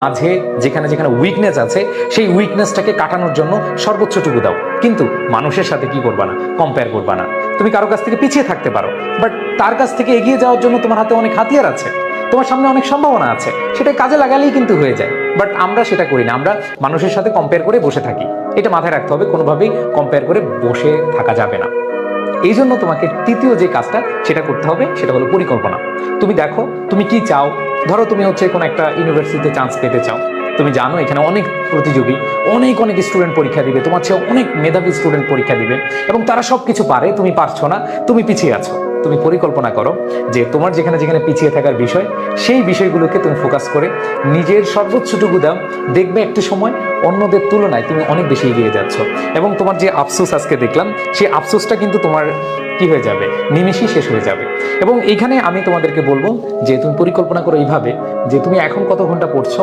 মাঝে যেখানে যেখানে উইকনেস আছে সেই উইকনেসটাকে কাটানোর জন্য সর্বোচ্চটুকু দাও। কিন্তু মানুষের সাথে কি করবা না, কম্পেয়ার করবা না। তুমি কারো কাছ থেকে পিছিয়ে থাকতে পারো, বাট তার কাছ থেকে এগিয়ে যাওয়ার জন্য তোমার হাতে অনেক হাতিয়ার আছে, তোমার সামনে অনেক সম্ভাবনা আছে, সেটা কাজে লাগালেই কিন্তু হয়ে যায়। বাট আমরা সেটা করি না, আমরা মানুষের সাথে কম্পেয়ার করে বসে থাকি। এটা মাথায় রাখতে হবে, কোনোভাবেই কম্পেয়ার করে বসে থাকা যাবে না। এই জন্য তোমাকে তৃতীয় যে কাজটা সেটা করতে হবে, সেটা হলো পরিকল্পনা। তুমি দেখো তুমি কি চাও। ধরো তুমি কোনো একটা ইউনিভার্সিটিতে চান্স পেতে চাও, তুমি জানো এখানে অনেক প্রতিযোগী, অনেক অনেক স্টুডেন্ট পরীক্ষা দিবে, তোমার চেয়ে অনেক মেধাবী স্টুডেন্ট পরীক্ষা দিবে এবং তারা সব কিছু পারে, তুমি পারছো না, তুমি পিছিয়ে আছো। তুমি পরিকল্পনা করো যে তোমার যেখানে যেখানে পিছিয়ে থাকার বিষয়, সেই বিষয়গুলোকে তুমি ফোকাস করে নিজের সর্বোচ্চটুকু দাও। দেখবে একটা সময় অন্যদের তুলনায় তুমি অনেক বেশি এগিয়ে যাচ্ছ এবং তোমার যে আফসোস আজকে দেখলাম, সেই আফসোসটা কিন্তু তোমার কি হয়ে যাবে, নিমেষেই শেষ হয়ে যাবে। এবং এইখানে আমি তোমাদেরকে বলবো যে তুমি পরিকল্পনা করো এইভাবে যে তুমি এখন কত ঘন্টা পড়ছো,